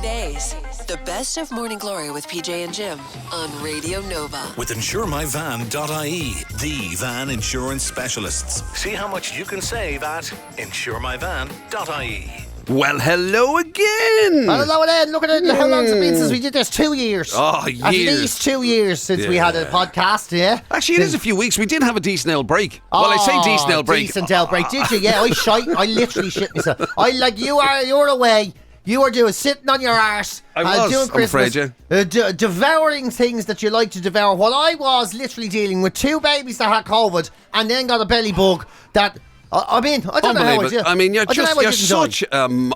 GloryDaze, the best of Morning Glory with PJ and Jim on Radio Nova. With insuremyvan.ie, the van insurance specialists. See how much you can save at insuremyvan.ie. Well, hello again. Hello again. Look at it. How long has it been since we did this? 2 years. Oh, years. At least 2 years since we had a podcast, yeah. Actually, it is a few weeks. We did have a decent old break. Well, I say decent old break. Decent old break. Did you? Yeah, I literally shit myself. You're away. You were sitting on your arse. I was, doing Christmas, I'm afraid, yeah. Devouring things that you like to devour. While I was literally dealing with 2 babies that had COVID and then got a belly bug that... I don't know how I did. I mean, you're such... I don't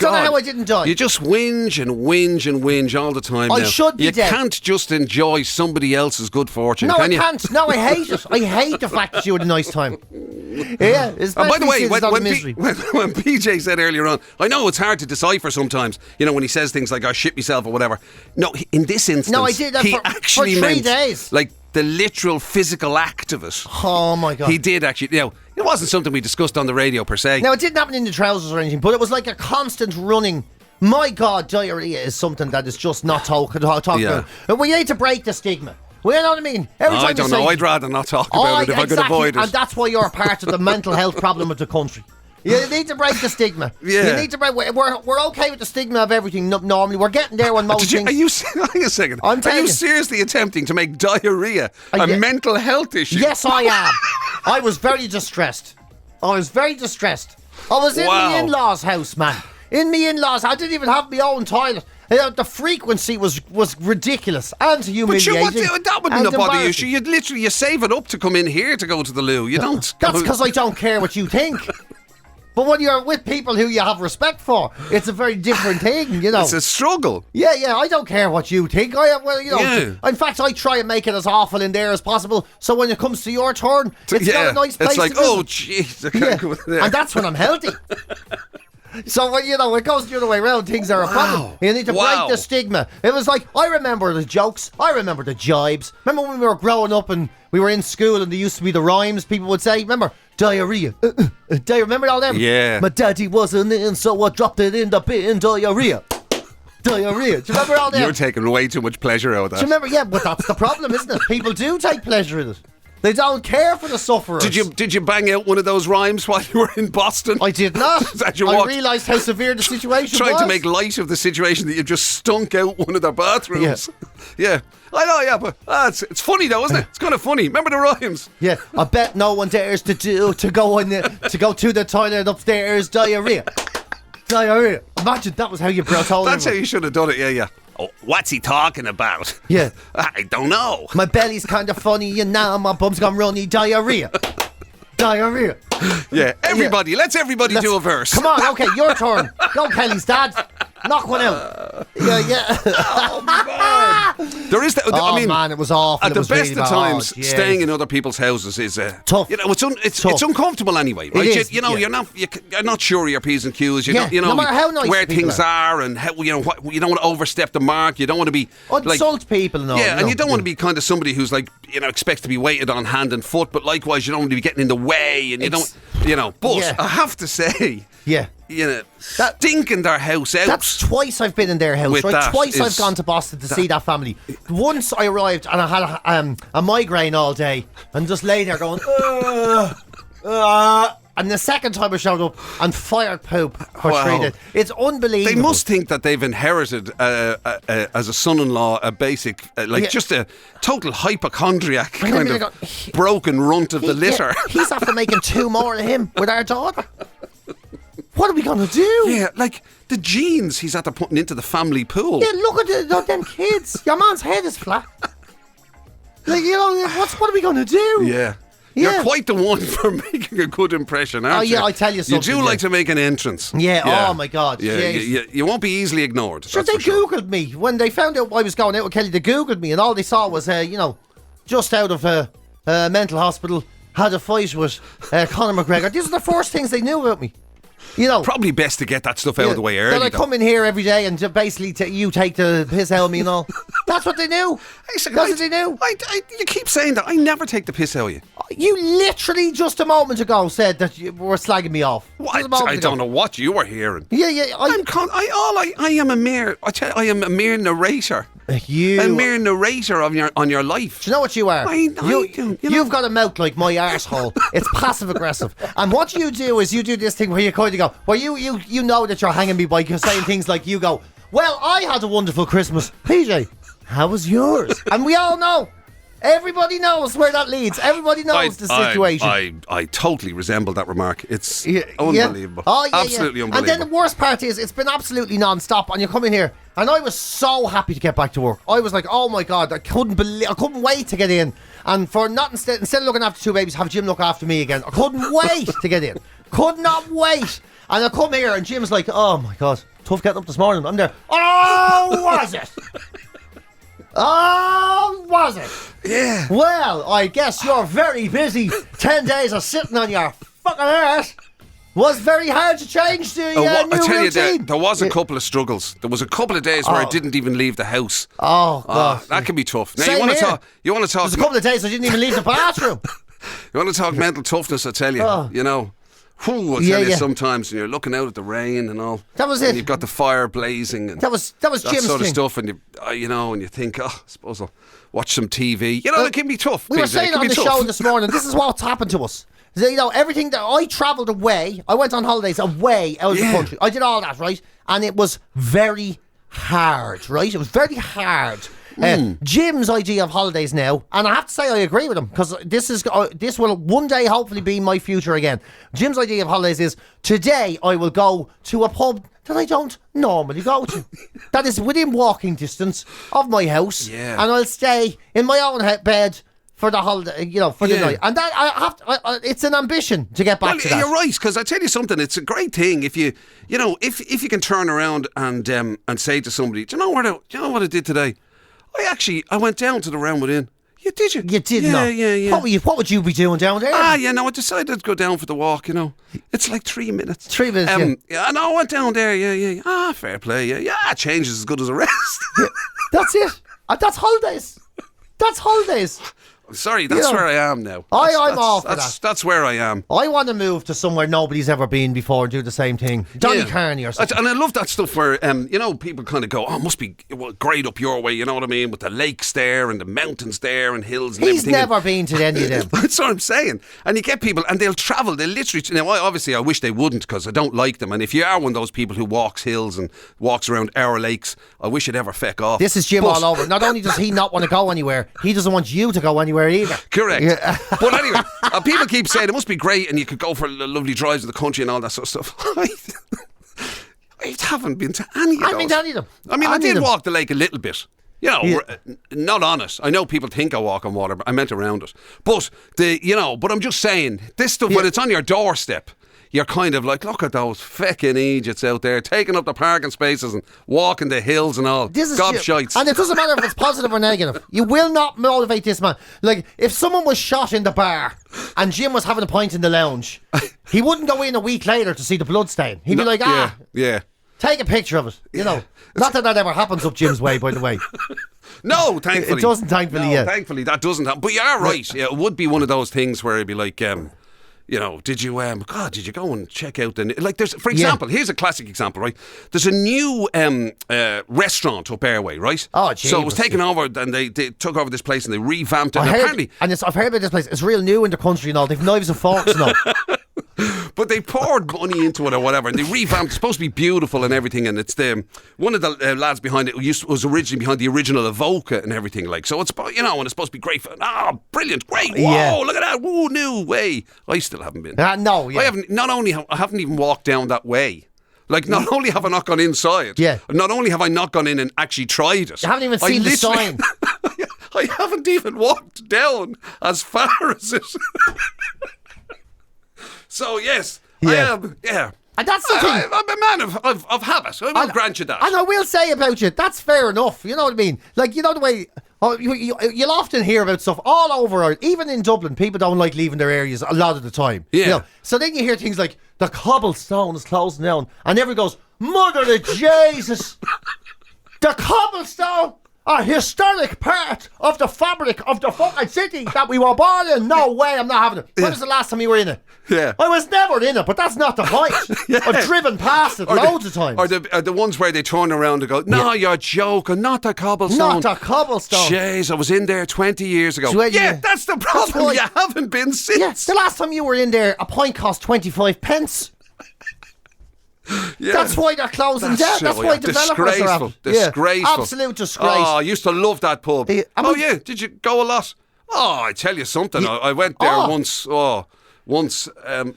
know how I didn't die. You just whinge and whinge and whinge all the time I now. should be dead. You can't just enjoy somebody else's good fortune, no, can you? I can't. No, I hate it. I hate the fact that you had a nice time. Yeah, and by the way, when PJ said earlier on, I know it's hard to decipher sometimes, you know, when he says things like, I shit myself or whatever. No, in this instance, no, I did that he for actually 3 meant, days. Like, the literal physical act of it. Oh, my God. He did actually, you know, it wasn't something we discussed on the radio per se. Now, it didn't happen in the trousers or anything, but it was like a constant running. My God, diarrhea is something that is just not talked about. And we need to break the stigma. You know what I mean? I don't know. I'd rather not talk about it if I could avoid it. And that's why you're part of the mental health problem of the country. You need to break the stigma. Yeah. You need to break. We're okay with the stigma of everything normally. We're getting there on most things. Hang a second. Are you seriously attempting to make diarrhea a mental health issue? Yes, I am. I was very distressed. I was in my in-laws' house, man. In my in-laws, I didn't even have my own toilet. The frequency was ridiculous and humiliating. But that wouldn't have bothered you. You save it up to come in here to go to the loo. You don't. That's because I don't care what you think. But when you're with people who you have respect for, it's a very different thing, you know. It's a struggle. Yeah, I don't care what you think. In fact, I try and make it as awful in there as possible. So when it comes to your turn, it's not a nice place. It's like, oh, jeez, I can't go there. And that's when I'm healthy. So when it goes the other way around, things are a problem. You need to break the stigma. It was like, I remember the jokes, I remember the jibes. Remember when we were growing up and we were in school and there used to be the rhymes people would say? Remember? Diarrhea. Do you remember all them? Yeah. My daddy wasn't in, so I dropped it in the bin. Diarrhea. Diarrhea. Do you remember all them? You're taking way too much pleasure out of that. Do you remember? Yeah, but that's the problem, isn't it? People do take pleasure in it. They don't care for the sufferers. Did you bang out one of those rhymes while you were in Boston? I did not. I realised how severe the situation was. Trying to make light of the situation that you just stunk out one of their bathrooms. Yeah. I know, yeah, but it's funny though, isn't it? It's kind of funny. Remember the rhymes? Yeah, I bet no one dares to go to the toilet upstairs. Diarrhea. Imagine that was how you told everyone. That's how you should have done it. Yeah. Oh, what's he talking about? Yeah. I don't know. My belly's kind of funny and now my bum's gone runny. Diarrhea. Yeah, everybody. Let's do a verse. Come on, okay, your turn. Go, Kelly's dad. Knock one out. Yeah. Oh, man. There is man, it was awful. At the best really of times, bad. Staying in other people's houses is tough. You know, it's uncomfortable anyway, right? It is, you're not sure of your P's and Q's. No matter how nice where things are and how, you don't want to overstep the mark. You don't want to be insult people and all. Yeah, and you don't want to be kind of somebody who's like, expects to be weighted on hand and foot, but likewise you don't want to be getting in the way, and you don't. But I have to say, stinking their house out. That's twice I've been in their house, right? Twice I've gone to Boston to see that family. Once I arrived and I had a migraine all day and just lay there going, and the second time I showed up and fired poop for 3 days. It's unbelievable. They must think that they've inherited, as a son-in-law, a basic, just a total hypochondriac kind of broken runt of the litter. He's after making 2 more of him with our daughter. What are we going to do? Yeah, like the genes he's after putting into the family pool. Yeah, look at them kids. Your man's head is flat. What are we going to do? Yeah. You're quite the one for making a good impression, aren't you? Oh, yeah, I tell you something. You do like to make an entrance. Yeah, oh my God. Yeah, you won't be easily ignored. Sure, they Googled me. When they found out I was going out with Kelly, they Googled me, and all they saw was, just out of a mental hospital, had a fight with Conor McGregor. These are the first things they knew about me. Probably best to get that stuff out of the way early. Then I come in here every day and basically you take the piss out of me and all. That's what they knew. That's what they knew. You keep saying that. I never take the piss out of you. You literally just a moment ago said that you were slagging me off. I don't know what you were hearing. Yeah. I am a mere narrator. You a mere narrator on your life. Do you know what you are? You've got a mouth like my arsehole. It's passive aggressive. And what you do is you do this thing where you kind of go, well, you know that you're hanging me by saying things like you go, well, I had a wonderful Christmas. PJ, how was yours? And we all know. Everybody knows where that leads. Everybody knows the situation. I totally resemble that remark. It's unbelievable. Oh, yeah, absolutely unbelievable. And then the worst part is it's been absolutely non-stop. And you come in here, and I was so happy to get back to work. I was like, oh my God, I couldn't wait to get in. And for not instead of looking after two babies, have Jim look after me again. I couldn't wait to get in. Could not wait. And I come here, and Jim's like, oh my God, tough getting up this morning. I'm there. Oh, was it? Oh, was it? Yeah. Well, I guess you're very busy. 10 days of sitting on your fucking arse was very hard to change the new I tell routine. you, there was a couple of struggles. There was a couple of days where I didn't even leave the house. Oh, God. That can be tough. Now, Same you want to here. talk? There's a couple of days I didn't even leave the bathroom. You want to talk mental toughness? I tell you, you know. I'll tell you sometimes, and you're looking out at the rain and all. That was and it. You've got the fire blazing. And that was Jim's sort of thing. stuff, and and you think, I suppose I'll watch some TV. You know, it can be tough. We were saying on the show this morning, this is what's happened to us. You know, everything that I travelled away, I went on holidays away out of the country. I did all that, right? And it was very hard, right? It was very hard. Jim's idea of holidays now, and I have to say I agree with him, because this will one day hopefully be my future again. Jim's idea of holidays is, today I will go to a pub that I don't normally go to. That is within walking distance of my house, and I'll stay in my own bed for the holiday, for the night. And that it's an ambition to get back to that. You're right, because I tell you something, it's a great thing if you if you can turn around and say to somebody, do you know what I did today? I went down to the Round Within. You did you? You did not? Yeah. What would you be doing down there? I decided to go down for the walk, It's like 3 minutes. 3 minutes, I went down there, yeah. Fair play, yeah. Change is as good as a rest. That's it. That's holidays. That's holidays. Sorry, that's where I am now. I'm all for that. That's where I am. I want to move to somewhere nobody's ever been before and do the same thing. Johnny Carney or something. And I love that stuff where, people kind of go, it must be great up your way, you know what I mean? With the lakes there and the mountains there and hills and everything. He's never been to any of them. That's what I'm saying. And you get people, and they'll travel, they literally, obviously I wish they wouldn't, because I don't like them. And if you are one of those people who walks hills and walks around our lakes, I wish you'd ever feck off. This is Jim all over. Not only does he not want to go anywhere, he doesn't want you to go anywhere either. Correct. Yeah. But anyway, people keep saying it must be great and you could go for lovely drives in the country and all that sort of stuff. I haven't been to any of those. I haven't been to any of them. I mean, I did walk the lake a little bit. Not on it. I know people think I walk on water, but I meant around it. But but I'm just saying, this stuff when it's on your doorstep, you're kind of like, look at those feckin' Egypts out there taking up the parking spaces and walking the hills and all. Gobshites. And it doesn't matter if it's positive or negative. You will not motivate this man. Like, if someone was shot in the bar and Jim was having a pint in the lounge, he wouldn't go in a week later to see the blood stain. He'd be like, yeah. Take a picture of it. Not that ever happens up Jim's way, by the way. No, thankfully. It doesn't, thankfully, thankfully, that doesn't happen. But you are right. Yeah, it would be one of those things where it'd be like, did you go and check out there's, for example, here's a classic example, right? There's a new restaurant up Airway, right? Oh, geez. So it was taken over, and they took over this place and they revamped it. I've heard about this place. It's real new in the country and all. They've knives and forks and all. But they poured money into it or whatever, and they revamped. It's supposed to be beautiful and everything, and it's one of the lads behind it was originally behind the original Evoca and everything, like. So it's and it's supposed to be great. Brilliant, great! Whoa, look at that! Whoa, new way. I still haven't been. No, yeah. I haven't even walked down that way. Like, not only have I not gone inside, not only have I not gone in and actually tried it. You haven't even seen the sign. I haven't even walked down as far as it. So, yes, I am, And that's the thing. I'm a man of habit. I will grant you that. And I will say about you, that's fair enough. You know what I mean? Like, you know the way... you'll often hear about stuff all over, even in Dublin, people don't like leaving their areas a lot of the time. Yeah. So then you hear things like, the cobblestone is closing down, and everyone goes, Mother of Jesus! The cobblestone! a historic part of the fabric of the fucking city that we were born in. No way, I'm not having it. When was the last time you were in it? Yeah. I was never in it, but that's not the point. I've driven past it loads of times. Or the ones where they turn around and go, no, you're joking, not the cobblestone. Not the cobblestone. Jeez, I was in there 20 years ago. That's the problem. You haven't been since. Yeah, the last time you were in there, a pint cost 25 pence. Yeah. That's why they're closing down. That's why developers are Disgraceful. Absolute disgrace. Oh, I used to love that pub. Did you go a lot? Oh, I tell you something. I went there once.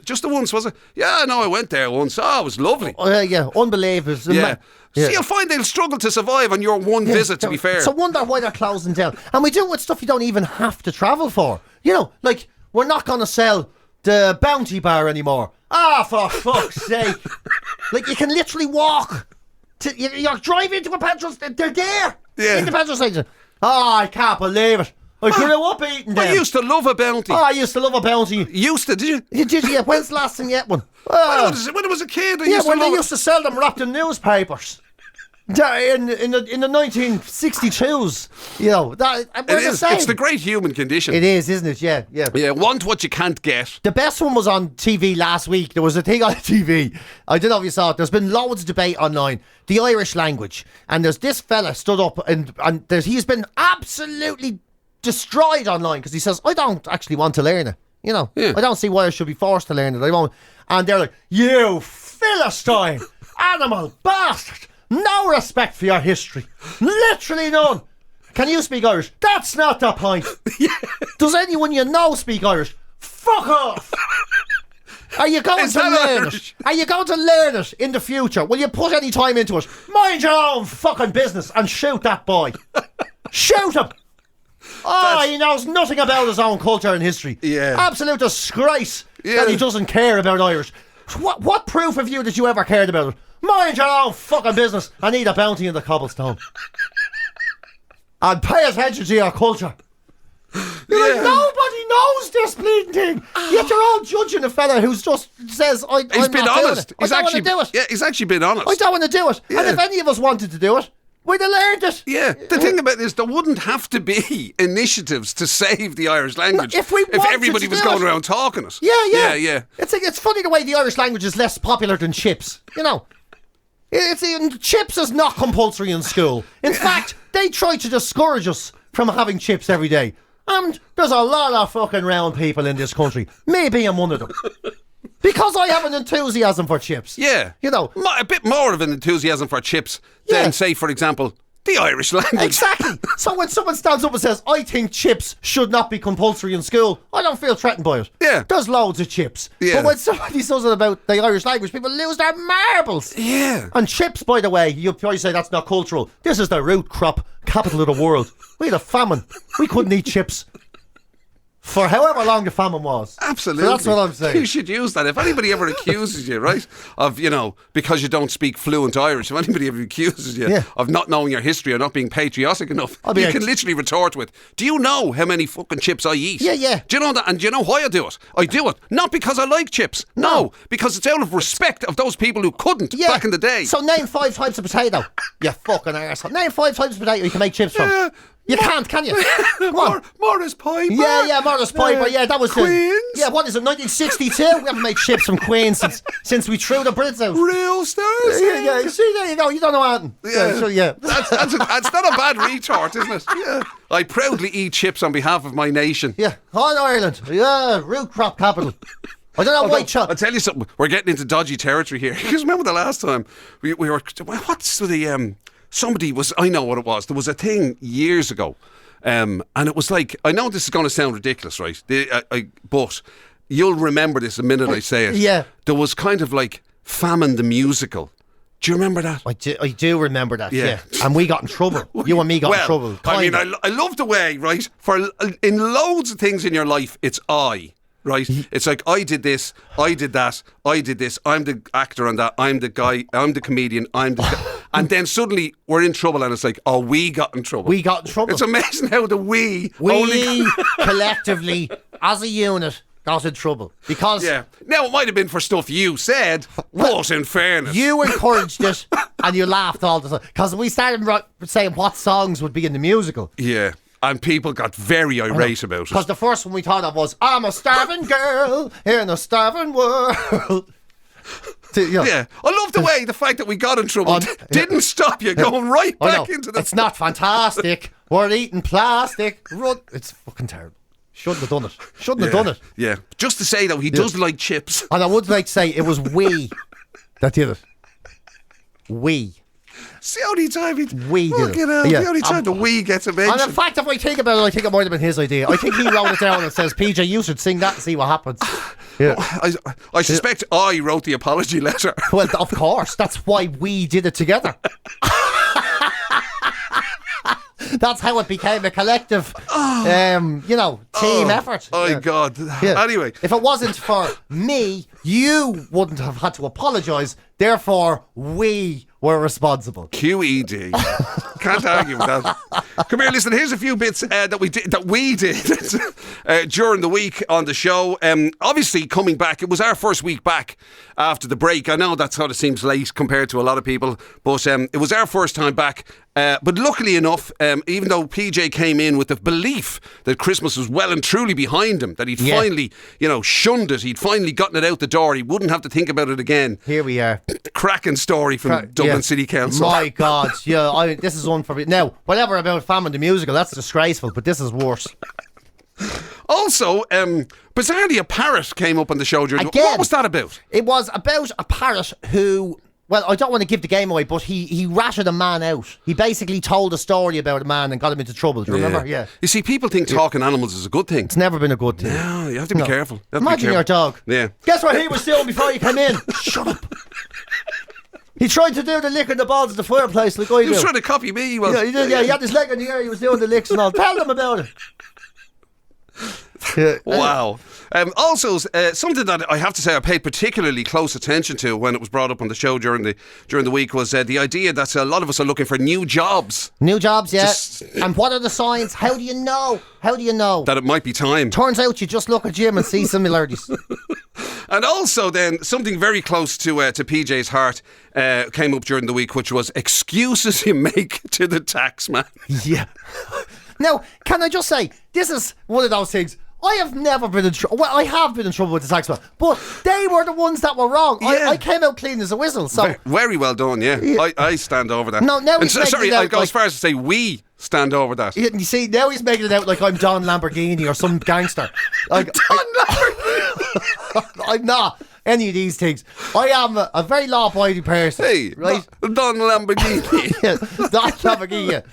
Just the once, was it? Yeah, no, I went there once. Oh, it was lovely. Unbelievable. Yeah. See, you'll find they'll struggle to survive on your one visit, to be fair. So wonder why they're closing down. And we do it with stuff you don't even have to travel for. You know, like, we're not going to sell the Bounty Bar anymore. For fuck's sake. Like, you can literally walk. You're driving to a petrol station. They're there. Yeah. In the petrol station. I can't believe it. I grew up eating them. I used to love a Bounty. I used to love a Bounty. Used to, did you? Did you? When's the last time you ate one? When I was a kid, I used to sell them wrapped in newspapers. In the 1962s, you know, it's the great human condition. It is, isn't it? Yeah. Yeah, want what you can't get. The best one was on TV last week. There was a thing on TV. I don't know if you saw it. There's been loads of debate online. The Irish language. And there's this fella stood up and he's been absolutely destroyed online because he says, I don't actually want to learn it. You know, I don't see why I should be forced to learn it. I won't. And they're like, you Philistine, animal bastard. No respect for your history. Literally none. Can you speak Irish? That's not the point. Does anyone you know speak Irish? Fuck off. Are you going to learn it? Are you going to learn it in the future? Will you put any time into it? Mind your own fucking business and shoot that boy. Shoot him. He knows nothing about his own culture and history. Yeah. Absolute disgrace that he doesn't care about Irish. What proof have you that you ever cared about it? Mind your own fucking business. I need a bounty in the cobblestone. And pay attention to your culture. Like, nobody knows this bleeding thing. Yet you're all judging a fella who's just says, He's been honest. I don't want to do it. Yeah, he's actually been honest. I don't want to do it. Yeah. And if any of us wanted to do it, we'd have learned it. Yeah, the thing about it is there wouldn't have to be initiatives to save the Irish language if everybody was going around talking it. Yeah. It's funny the way the Irish language is less popular than chips, you know. Chips is not compulsory in school. In fact, they try to discourage us from having chips every day. And there's a lot of fucking round people in this country. Maybe I'm one of them. Because I have an enthusiasm for chips. Yeah. You know. A bit more of an enthusiasm for chips than, say, for example, the Irish language. Exactly. So when someone stands up and says, I think chips should not be compulsory in school, I don't feel threatened by it. Yeah. There's loads of chips. Yeah. But when somebody says it about the Irish language, people lose their marbles. Yeah. And chips, by the way, you'll probably say that's not cultural. This is the root crop capital of the world. We had a famine. We couldn't eat chips. For however long the famine was. Absolutely. So that's what I'm saying. You should use that. If anybody ever accuses you, right, of, because you don't speak fluent Irish, if anybody ever accuses you of not knowing your history or not being patriotic enough, you can literally retort with, do you know how many fucking chips I eat? Yeah. Do you know that? And do you know why I do it? I do it not because I like chips. No, because it's out of respect of those people who couldn't back in the day. So name 5 types of potato. You fucking arsehole. Name 5 types of potato you can make chips from. You can't, can you? Morris Piper. Yeah, Morris Piper. Yeah, that was Queens. What is it, 1962? We haven't made chips from Queens since we threw the Brits out. Real stars. Yeah. See, there you go. You don't know anything. Yeah. That's not a bad retort, isn't it? Yeah. I proudly eat chips on behalf of my nation. Yeah. On Ireland. Yeah, root crop capital. I don't know why. I'll tell you something. We're getting into dodgy territory here. Because remember the last time we were... What's the... Somebody was, I know what it was. There was a thing years ago, and it was like, I know this is going to sound ridiculous, right? But you'll remember this the minute I say it. Yeah. There was kind of like Famine the Musical. Do you remember that? I do remember that, yeah. And we got in trouble. You and me got in trouble. I love the way, right? In loads of things in your life, it's I. Right? It's like, I did this, I did that, I did this, I'm the actor on that, I'm the guy, I'm the comedian, and then suddenly we're in trouble and it's like, we got in trouble. We got in trouble. It's amazing how the we collectively, as a unit, got in trouble because Now it might have been for stuff you said, but in fairness, you encouraged it and you laughed all the time because we started saying what songs would be in the musical. Yeah. And people got very irate about it. Because the first one we thought of was, I'm a starving girl in a starving world. Yeah. I love the fact that we got in trouble didn't stop you going right back into the... It's not fantastic. We're eating plastic. It's fucking terrible. Shouldn't have done it. Yeah. Just to say, though, he does like chips. And I would like to say it was we that did it. We. It's the only time we did it. The only time the we gets a mention. And in fact, if I think about it, I think it might have been his idea. I think he wrote it down and says, PJ, you should sing that and see what happens. Yeah. I suspect I wrote the apology letter. Well, of course. That's why we did it together. That's how it became a collective, team effort. Oh, God. Yeah. Anyway. If it wasn't for me, you wouldn't have had to apologise. Therefore, we were responsible. QED. Can't argue with that. Come here, listen, here's a few bits that we did during the week on the show. Obviously, coming back, it was our first week back after the break. I know that sort of seems late compared to a lot of people, but it was our first time back. But luckily enough, even though PJ came in with the belief that Christmas was well and truly behind him, that he'd finally, shunned it, he'd finally gotten it out the door, he wouldn't have to think about it again. Here we are. The cracking story from Dublin City Council. My God, this is one for me. Now, whatever about Famine the Musical, that's disgraceful, but this is worse. Also, bizarrely, a parrot came up on the show during Again, what was that about? It was about a parrot who... Well, I don't want to give the game away, but he ratted a man out. He basically told a story about a man and got him into trouble. Do you remember? Yeah. You see, people think talking animals is a good thing. It's never been a good thing. No, you have to be careful. Imagine your dog. Yeah. Guess what he was doing before you came in? Shut up. He tried to do the lick in the balls of the fireplace like I do. He was trying to copy me. Yeah, he did. Yeah, he had his leg in the air. He was doing the licks and all. Tell them about it. Wow. Also, something that I have to say I paid particularly close attention to when it was brought up on the show during the week was the idea that a lot of us are looking for new jobs. New jobs, yeah. And what are the signs? How do you know? That it might be time. Turns out you just look at Jim and see similarities. And also then, something very close to PJ's heart came up during the week, which was excuses you make to the tax man. Yeah. Now, can I just say, this is one of those things. I have never been in trouble. Well, I have been in trouble with the taxman, but they were the ones that were wrong. Yeah. I came out clean as a whistle. So very well done, yeah. I stand over that. No, now he's sorry, I go as far as to say we stand over that. You see, now he's making it out like I'm Don Lamborghini or some gangster. Don Lamborghini? I'm not any of these things. I am a very law-abiding person. Hey, right? Don Lamborghini. Yeah, Don Lamborghini.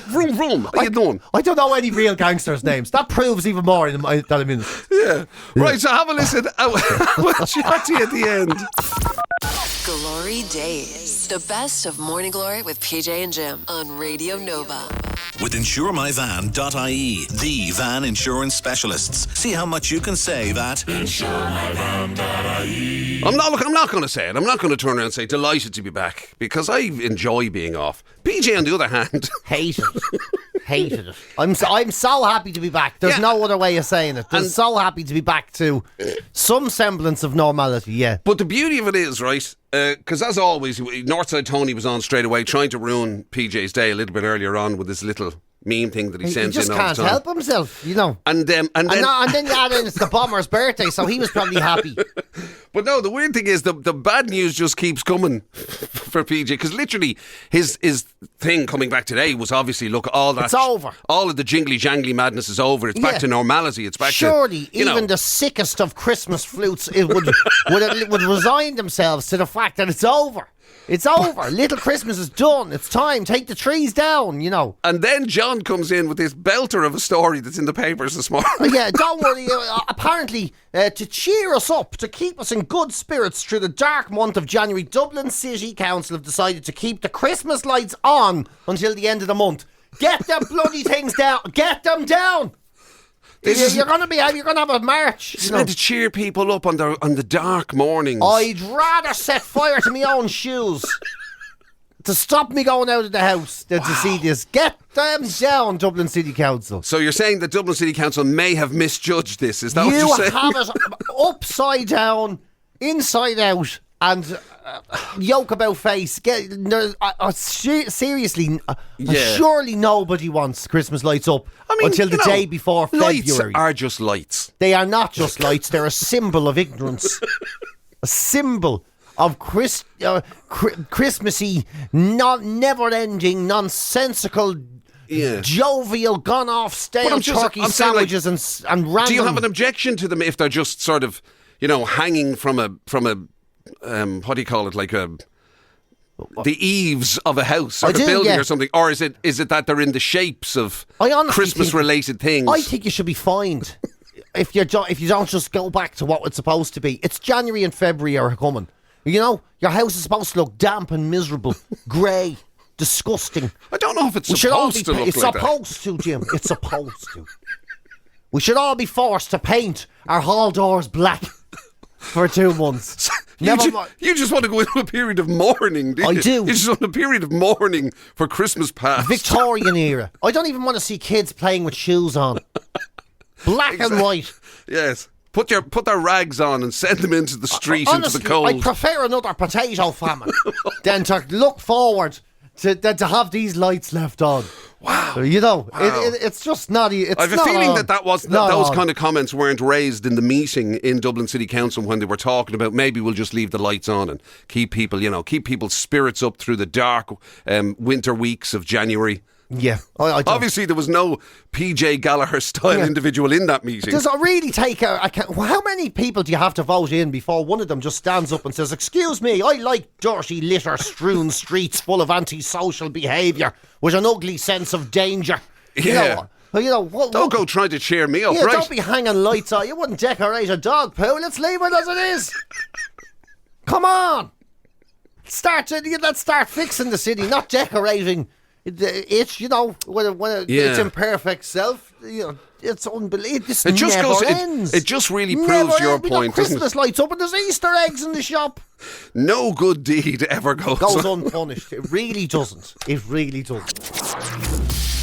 Vroom, vroom. How you doing? I don't know any real gangsters' names. That proves even more that I'm in it. Yeah. Right, so have a listen. We'll chat to you at the end. GloryDaze. The best of Morning Glory with PJ and Jim on Radio Nova. With InsureMyVan.ie, the van insurance specialists. See how much you can save at InsureMyVan.ie. I'm not going to say it. I'm not going to turn around and say delighted to be back because I enjoy being off. PJ, on the other hand, hated it. I'm so happy to be back. There's no other way of saying it. I'm so happy to be back to some semblance of normality. Yeah. But the beauty of it is, right? Because as always, Northside Tony was on straight away trying to ruin PJ's day a little bit earlier on with this little meme thing that he sends in all the time. He just can't help himself, And then you add in it's the bomber's birthday, so he was probably happy. But no, the weird thing is the bad news just keeps coming for PJ because literally his thing coming back today was obviously it's over. All of the jingly jangly madness is over. It's back to normality. It's back surely to even the sickest of Christmas flutes would resign themselves to the fact that it's over. It's over. Little Christmas is done. It's time. Take the trees down, And then John comes in with this belter of a story that's in the papers this morning. Yeah, don't worry. Apparently, to cheer us up, to keep us in good spirits through the dark month of January, Dublin City Council have decided to keep the Christmas lights on until the end of the month. Get them bloody things down. Get them down. You're going to have a march. It's meant to cheer people up on the dark mornings. I'd rather set fire to my own shoes to stop me going out of the house than to see this. Get them down, Dublin City Council. So you're saying that Dublin City Council may have misjudged this? Is that what you're saying? You have it upside down, inside out, and yoke about face. Seriously, surely nobody wants Christmas lights up until the day before February. Lights are just lights. They are not just lights. They're a symbol of ignorance. A symbol of Christmassy, never-ending, nonsensical, jovial, gone-off, stale turkey sandwiches and random... Do you have an objection to them if they're just sort of, hanging from a what do you call it, like the eaves of a house or a building or something? Or is it that they're in the shapes of Christmas-related things? I think you should be fined if you don't just go back to what it's supposed to be. It's January and February are coming. Your house is supposed to look damp and miserable, grey, disgusting. I don't know if it's supposed to look like that. It's supposed to, Jim. It's supposed to. We should all be forced to paint our hall doors black for 2 months. You just want to go into a period of mourning, do you? I do. You just want a period of mourning for Christmas past. Victorian era. I don't even want to see kids playing with shoes on. Black and white. Yes. Put their rags on and send them into the street, honestly, into the cold. I prefer another potato famine than to look forward to have these lights left on. Wow. It's just not... I have a feeling those kind of comments weren't raised in the meeting in Dublin City Council when they were talking about maybe we'll just leave the lights on and keep people's spirits up through the dark winter weeks of January. Yeah. Obviously, there was no PJ Gallagher style individual in that meeting. Does it really take how many people do you have to vote in before one of them just stands up and says, "Excuse me, I like dirty, litter-strewn streets full of antisocial behaviour with an ugly sense of danger"? Yeah. Don't go trying to cheer me up, right? Don't be hanging lights on. You wouldn't decorate a dog poo. Let's leave it as it is. Come on. Let's start fixing the city, not decorating. It's its imperfect self. It's unbelievable. It just really proves your point. Christmas lights up and there's Easter eggs in the shop. No good deed ever goes unpunished. It really doesn't. It really doesn't.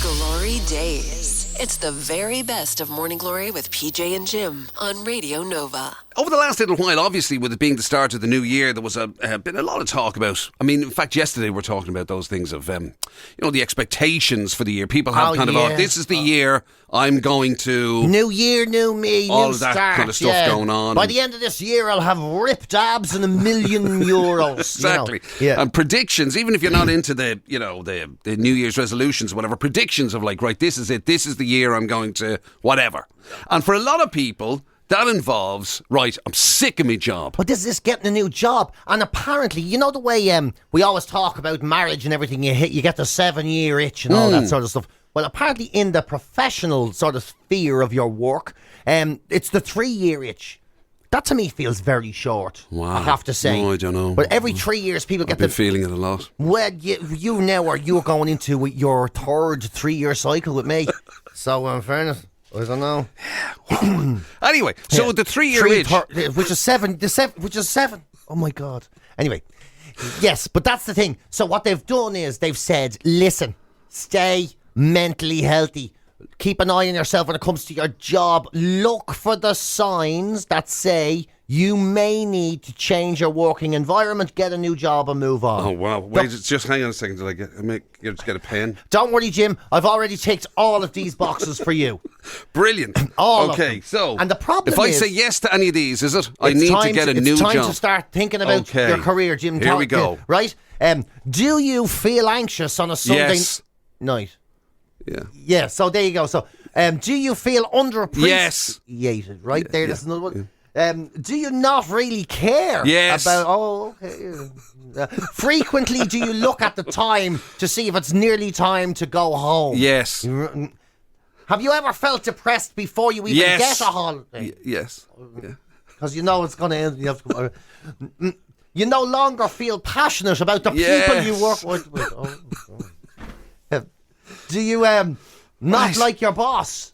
GloryDaze. It's the very best of Morning Glory with PJ and Jim on Radio Nova. Over the last little while, obviously, with it being the start of the new year, there was been a lot of talk about... I mean, in fact, yesterday we were talking about those things of, the expectations for the year. People have this is the year I'm going to... New year, new me, all new of that start, kind of stuff going on. By the end of this year, I'll have ripped abs and €1 million. Exactly. Yeah. And predictions, even if you're not into the New Year's resolutions or whatever, predictions of like, right, this is it. This is the year I'm going to whatever. And for a lot of people... that involves, right, I'm sick of my job. But this is getting a new job. And apparently, the way we always talk about marriage and everything, you get the 7-year itch and all that sort of stuff. Well, apparently in the professional sort of sphere of your work, it's the 3-year itch. That to me feels very short, wow. I have to say. No, I don't know. But every 3 years people I've been feeling it a lot. Well, you now are you going into your third 3-year cycle with me. So, in fairness... I don't know. Anyway, so the 3-year itch, which is seven. Oh my God. Anyway, yes, but that's the thing. So what they've done is they've said, listen, stay mentally healthy. Keep an eye on yourself when it comes to your job. Look for the signs that say you may need to change your working environment, get a new job and move on. Oh, wow. Wait, just hang on a second till I just get a pen. Don't worry, Jim. I've already ticked all of these boxes for you. Brilliant. All okay, of them. So and the problem if I say yes to any of these, is it? I need to get a new job. It's time to start thinking about your career, Jim. Here we go. Right? Do you feel anxious on a Sunday night? Yeah. Yeah, so there you go. So, do you feel underappreciated? Yes. Right there, that's another one. Do you not really care about... Oh, okay. Frequently, do you look at the time to see if it's nearly time to go home? Yes. Have you ever felt depressed before you even get a holiday? Yes. Because you know it's going to end. You have to you no longer feel passionate about the people you work with. Do you not like your boss?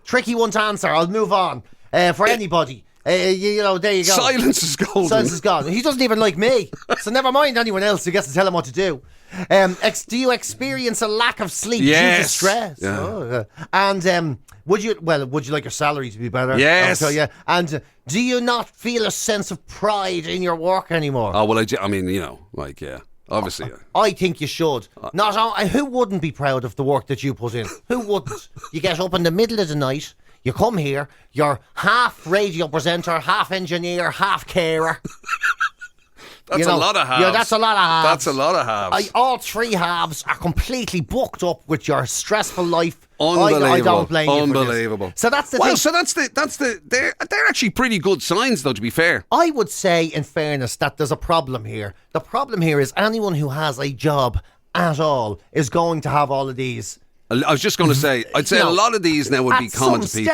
Tricky one to answer. I'll move on. For anybody. You know, there you go. Silence is golden. Silence is gone. He doesn't even like me, so never mind anyone else who gets to tell him what to do. Do you experience a lack of sleep due to stress? Yeah. Oh, and would you like your salary to be better? Yes. Yeah. And do you not feel a sense of pride in your work anymore? Oh, well, I mean, you know, like, yeah, obviously. I think you should. Who wouldn't be proud of the work that you put in? Who wouldn't? You get up in the middle of the night, you come here, you're half radio presenter, half engineer, half carer. That's a lot of halves. Yeah, that's a lot of halves. That's a lot of halves. All three halves are completely booked up with your stressful life. Unbelievable. I don't blame you. Unbelievable. So that's the thing. So they're actually pretty good signs, though, to be fair. I would say, in fairness, that there's a problem here. The problem here is anyone who has a job at all is going to have all of these. I was just going to say, I'd say a lot of these now would be common to people.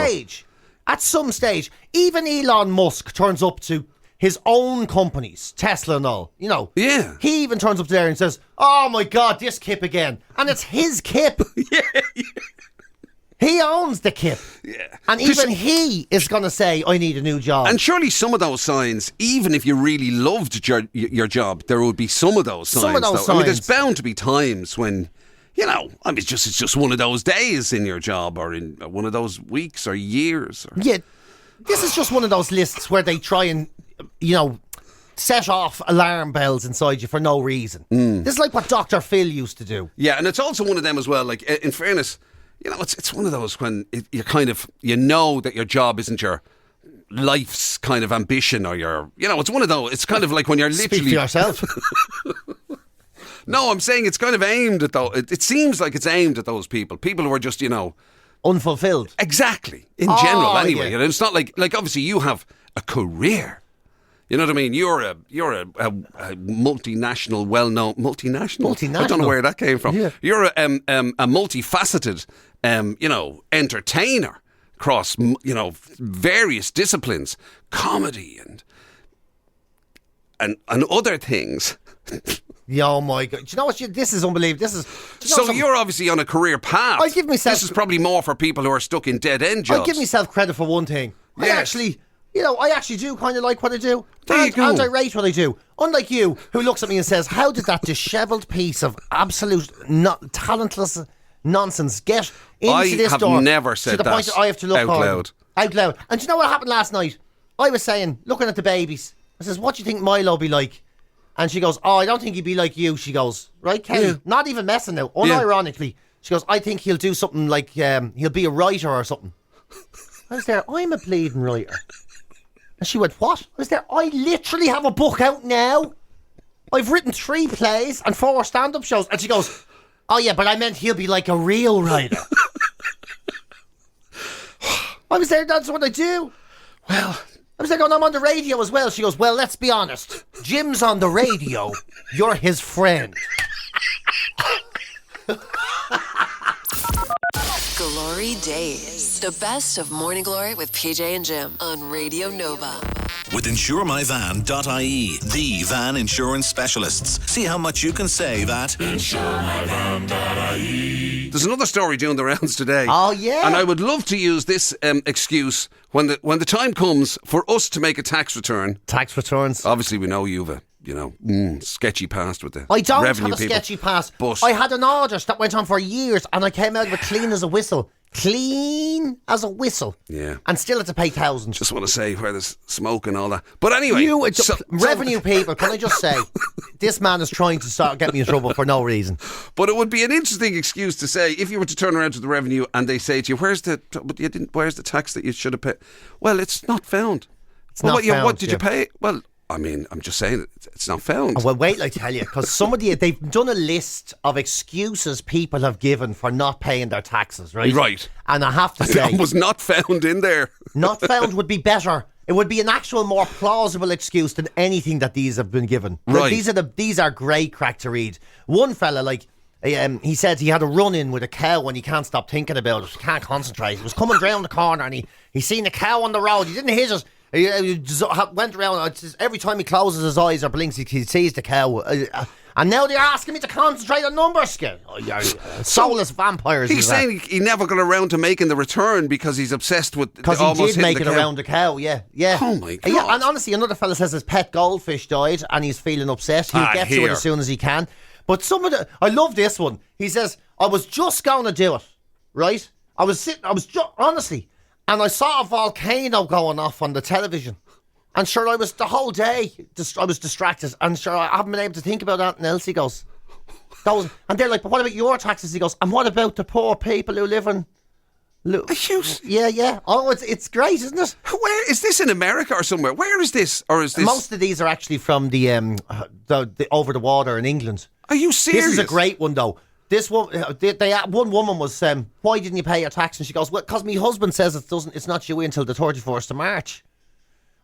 At some stage, even Elon Musk turns up to his own companies, Tesla and all, you know. Yeah. He even turns up there and says, "Oh my God, this kip again." And it's his kip. Yeah. He owns the kip. Yeah. And even he is going to say, "I need a new job." And surely some of those signs, even if you really loved your job, there would be some of those signs. I mean, there's bound to be times when, you know, I mean, it's just one of those days in your job or in one of those weeks or years. Yeah. This is just one of those lists where they try and, you know, set off alarm bells inside you for no reason. This is like what Dr. Phil used to do. Yeah, and it's also one of them as well, like, in fairness, you know, it's one of those when you kind of, you know that your job isn't your life's kind of ambition or your, you know, it's one of those, it's kind of like when you're literally... Speak for yourself. No, I'm saying it's kind of aimed at those, it seems like it's aimed at those people who are just, you know... Unfulfilled. Exactly. In general, anyway. Yeah. You know, it's not like obviously you have a career. You know what I mean? You're a multinational, well-known multinational. I don't know where that came from. Yeah. You're a multifaceted, you know, entertainer across, you know, various disciplines, comedy and other things. Yeah, oh my God. Do you know what? This is unbelievable. So you're obviously on a career path. I give myself. This is probably more for people who are stuck in dead-end jobs. I give myself credit for one thing. Yes. I actually do kind of like what I do. There you go. And I rate what I do. Unlike you, who looks at me and says, "How did that dishevelled piece of absolute talentless nonsense get into this door?" I have never said to the that point that I have to look out loud. Out loud. And do you know what happened last night? I was saying, looking at the babies, I says, "What do you think Milo be like?" And she goes, "Oh, I don't think he'd be like you." She goes, "Right, Kelly?" Yeah. Not even messing now. Unironically. She goes, "I think he'll do something like, he'll be a writer or something." I was there, "I'm a bleeding writer." And she went, "What?" I was there, "I literally have a book out now. I've written 3 plays and 4 stand-up shows." And she goes, "Oh yeah, but I meant he'll be like a real writer." I was there, "That's what I do." Well... I was like, "Oh, I'm on the radio as well." She goes, "Well, let's be honest. Jim's on the radio. You're his friend." GloryDaze. The best of Morning Glory with PJ and Jim on Radio Nova. With InsureMyVan.ie, the van insurance specialists. See how much you can save at InsureMyVan.ie. There's another story doing the rounds today. Oh, yeah. And I would love to use this excuse when the time comes for us to make a tax return. Tax returns. Obviously, we know you've a, you know, sketchy past with the I don't revenue have a people. sketchy past. But I had an audit that went on for years and I came out of it clean as a whistle. Clean as a whistle. Yeah. And still had to pay thousands. Just want to say where there's smoke and all that. But anyway. Revenue people, can I just say, this man is trying to start get me in trouble for no reason. But it would be an interesting excuse to say, if you were to turn around to the revenue and they say to you, where's the tax that you should have paid? Well, it's not found. What did you pay? Well, I mean, I'm just saying it's not found. Well, wait, I tell you, because they've done a list of excuses people have given for not paying their taxes, right? Right. And I have to say, it was not found in there. Not found would be better. It would be an actual more plausible excuse than anything that these have been given. Right. These are great crack to read. One fella, he said he had a run-in with a cow and he can't stop thinking about it. He can't concentrate. He was coming round the corner and he seen a cow on the road. He didn't hit it. He just went around. Every time he closes his eyes or blinks, he sees the cow. And now they're asking me to concentrate on numbers. Oh, you're soulless vampires. He's saying he never got around to making the return because he's obsessed with because he did make it around the cow. Yeah. Oh my God. Yeah, and honestly, another fella says his pet goldfish died and he's feeling upset. He'll get to it as soon as he can. But I love this one. He says, I was just going to do it, right? Honestly, and I saw a volcano going off on the television. And sure, I was the whole day, I was distracted. And sure, I haven't been able to think about anything else, he goes. And they're like, but what about your taxes? He goes, and what about the poor people who live in... Yeah. Oh, it's great, isn't it? Where is this, in America or somewhere? Where is this? Or is this... Most of these are actually from the over the water in England. Are you serious? This is a great one, though. This one, one woman was, why didn't you pay your tax? And she goes, well, because my husband says it's not due until the 31st of March.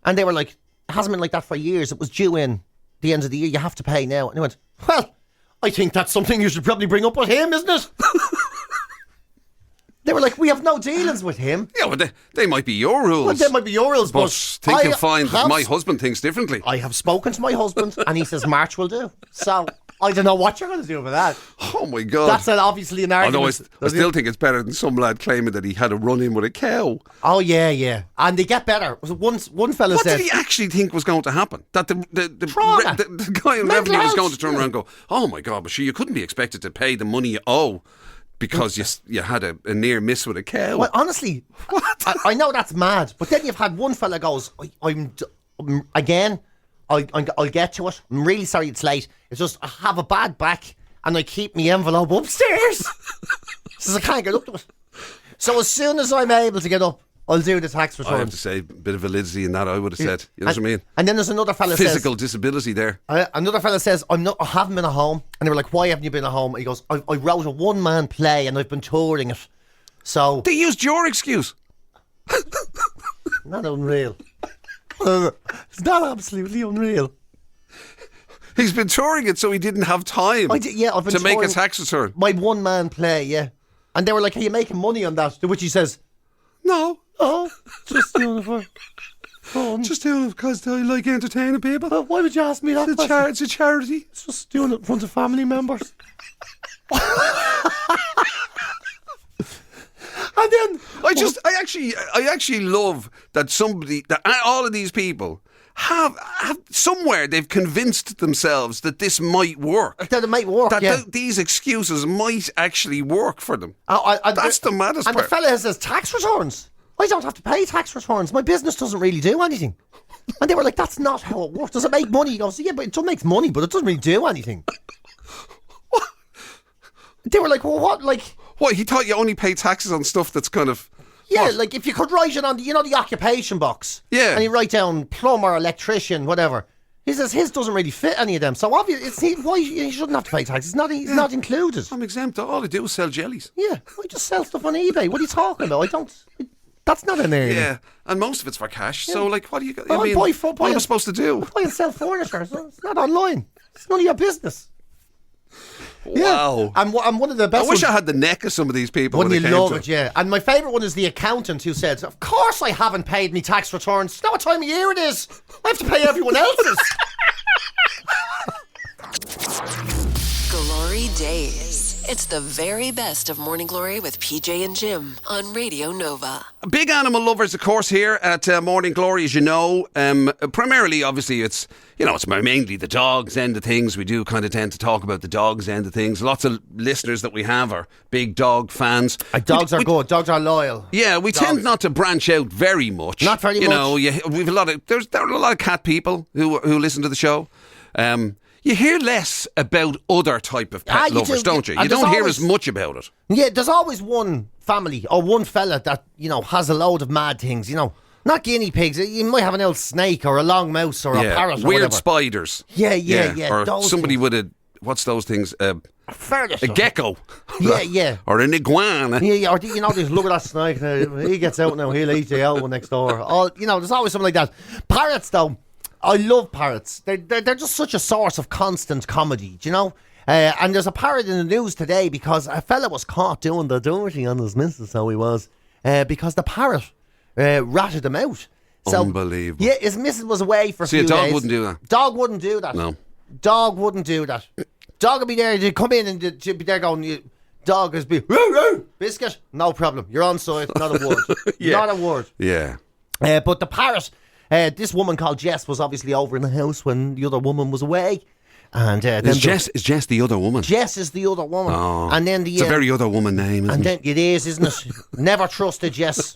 And they were like, it hasn't been like that for years. It was due in the end of the year. You have to pay now. And he went, well, I think that's something you should probably bring up with him, isn't it? They were like, we have no dealings with him. Yeah, well, they might be your rules. Well, they might be your rules, but think you'll find that my husband thinks differently. I have spoken to my husband, and he says March will do. So I don't know what you're going to do with that. Oh my God. That's obviously an argument. Although I still think it's better than some lad claiming that he had a run-in with a cow. Oh, yeah. And they get better. One fella said... What did he actually think was going to happen? That the guy in revenue was going to turn around and go, oh my God, but sure, you couldn't be expected to pay the money you owe because you had a near miss with a cow. Well, honestly, I know that's mad, but then you've had one fella goes, I'll get to it. I'm really sorry it's late. It's just I have a bad back and I keep my envelope upstairs. Says I can't get up to it. So as soon as I'm able to get up, I'll do the tax return. I have to say, a bit of validity in that, I would have said. You know what I mean? And then there's another fella Physical disability there. Another fella says, I haven't been at home. And they were like, why haven't you been at home? He goes, I wrote a one-man play and I've been touring it. So... They used your excuse. Not unreal. It's not absolutely unreal. He's been touring it so he didn't have time I've been to make a tax return. My one-man play, yeah. And they were like, are you making money on that? To which he says, no. Oh, just doing it for fun. Just doing it because I like entertaining people. Why would you ask me that? It's a charity. It's just doing it in front of family members. And then I actually love that all of these people have somewhere they've convinced themselves that this might work. That it might work. That these excuses might actually work for them. That's the maddest part. And the fella says tax returns. I don't have to pay tax returns. My business doesn't really do anything. And they were like, that's not how it works. Does it make money? He goes, yeah, but it makes money, but it doesn't really do anything. What? They were like, well, what? Like, what? He thought you only pay taxes on stuff that's kind of... Yeah, what? like if you could write it on the occupation box. Yeah. And you write down plumber, electrician, whatever. He says his doesn't really fit any of them. So obviously, why he shouldn't have to pay tax? It's not included. I'm exempt. All I do is sell jellies. Yeah, I just sell stuff on eBay. What are you talking about? That's not an area. Yeah, and most of it's for cash. Yeah. So, like, what do you? What am I supposed to do? Buy and sell furniture. So it's not online. It's none of your business. Wow. Yeah. And one of the best. I wish I had the neck of some of these people. Wouldn't you love it? Yeah. And my favourite one is the accountant who said, "Of course I haven't paid me tax returns. You know what time of year it is? I have to pay everyone else's." GloryDaze. It's the very best of Morning Glory with PJ and Jim on Radio Nova. Big animal lovers, of course, here at Morning Glory, as you know. Primarily, obviously, it's mainly the dogs end of things. We do kind of tend to talk about the dogs end of things. Lots of listeners that we have are big dog fans. Dogs are good. Dogs are loyal. Yeah, we tend not to branch out very much. Not very much. We've there are a lot of cat people who listen to the show. You hear less about other type of pet lovers, don't you? You don't hear as much about it. Yeah, there's always one family or one fella that, has a load of mad things, Not guinea pigs. You might have an old snake or a long mouse or a parrot or weird whatever. Spiders. Yeah. Or somebody with what's those things? A gecko. Yeah. Or an iguana. Yeah, or just look at that snake now. He gets out now, he'll eat the old one next door. There's always something like that. Parrots, though. I love parrots. They're just such a source of constant comedy, do you know? And there's a parrot in the news today because a fella was caught doing the dirty on his missus, so he was, because the parrot ratted him out. So, unbelievable. Yeah, his missus was away for a few days. A dog wouldn't do that. Dog wouldn't do that. No. Dog wouldn't do that. Dog will be there. They come in and she'll be there going, dog is be, roo, roo, biscuit, no problem. You're on side, not a word. Not a word. Yeah. But the parrot, this woman called Jess was obviously over in the house when the other woman was away. And is Jess the other woman? Jess is the other woman. Oh, and then it's a very other woman name, isn't it? It is, isn't it? Never trusted Jess.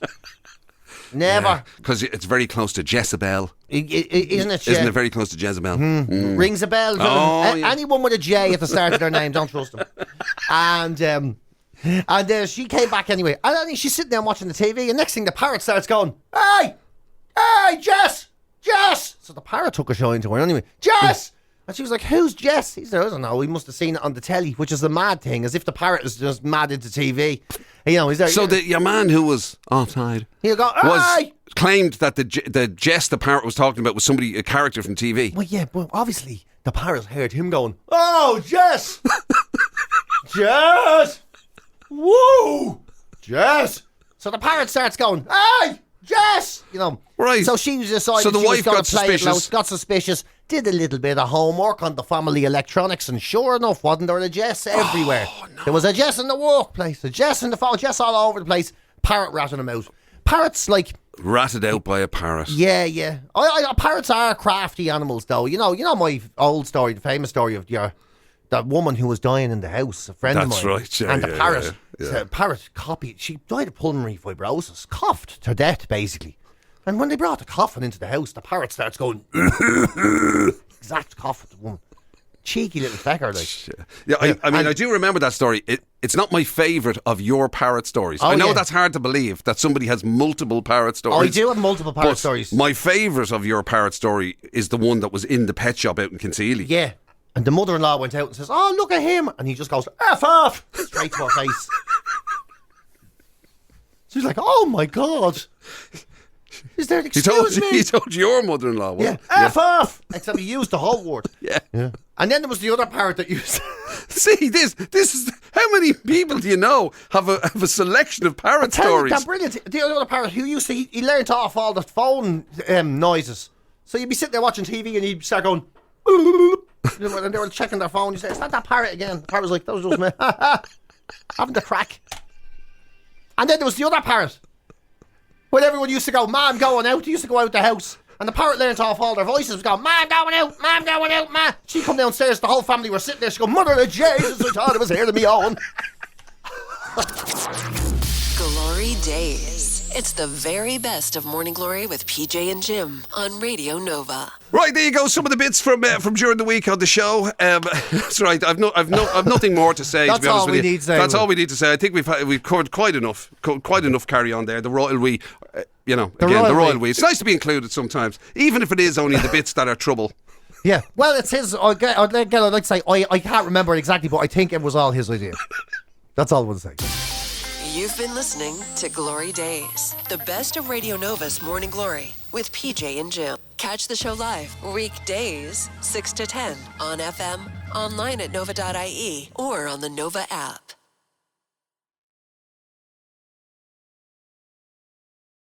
Never. Because it's very close to Jezebel. Isn't it? Isn't it very close to Jezebel? Rings a bell. Anyone with a J at the start of their name, don't trust them. And she came back anyway. And I think she's sitting there watching the TV, and next thing the parrot starts going, hey, Jess. So the parrot took a shine to her anyway. Jess! And she was like, who's Jess? He said, I don't know. He must have seen it on the telly, which is the mad thing, as if the parrot is just mad into TV. You know, he's there. So your man who was offside claimed that the Jess the parrot was talking about was a character from TV. Well, yeah, but obviously the parrot heard him going, oh, Jess! Jess! Woo! Jess! So the parrot starts going, hey! Jess! You know. Right. So she decided so the she wife was got suspicious. Got suspicious, did a little bit of homework on the family electronics, and sure enough, wasn't there a Jess everywhere? No. There was a Jess in the workplace, a Jess in the phone, Jess all over the place, parrot ratting them out. Parrots, like... Ratted out by a parrot. Yeah. Parrots are crafty animals, though. You know my old story, the famous story of that woman who was dying in the house, a friend of mine. That's right, yeah. And the parrot, the parrot copied, she died of pulmonary fibrosis, coughed to death, basically. And when they brought the coffin into the house, the parrot starts going, exact cough of the woman. Cheeky little fecker, like. Yeah, I mean, I do remember that story. It's not my favourite of your parrot stories. I know that's hard to believe, that somebody has multiple parrot stories. I do have multiple parrot stories. My favourite of your parrot story is the one that was in the pet shop out in Kinseely. Yeah. And the mother-in-law went out and says, oh, look at him. And he just goes, F off, straight to her face. She's like, oh my God. Is there, excuse me? He told your mother-in-law. Yeah, F off. Except he used the whole word. Yeah. And then there was the other parrot that used. See, this is how many people do you know have a selection of parrot stories? That's brilliant. The other parrot who used to, he learnt off all the phone noises. So you'd be sitting there watching TV and he'd start going. And they were checking their phone. You say, "It's not that parrot again." The parrot was like, "That was just me, having the crack." And then there was the other parrot. When everyone used to go, "Mom, going out." They used to go out the house, and the parrot learnt off all their voices. Was going, "Mom, going out. Mom, going out. Ma." She come downstairs. The whole family were sitting there. She go, "Mother of Jesus, I thought it was here to me own." GloryDaze. It's the very best of Morning Glory with PJ and Jim on Radio Nova. Right, there you go. Some of the bits from during the week on the show. That's right. I've nothing more to say. That's to be honest all with we you. need to say. That's all we need to say. I think we've covered quite enough carry on there. The royal we, the royal we. It's nice to be included sometimes, even if it is only the bits that are trouble. Yeah. Well, it's his. I'd like to say I can't remember it exactly, but I think it was all his idea. That's all I want to say. You've been listening to GloryDaze, the best of Radio Nova's Morning Glory with PJ and Jim. Catch the show live weekdays 6 to 10 on FM, online at nova.ie, or on the Nova app.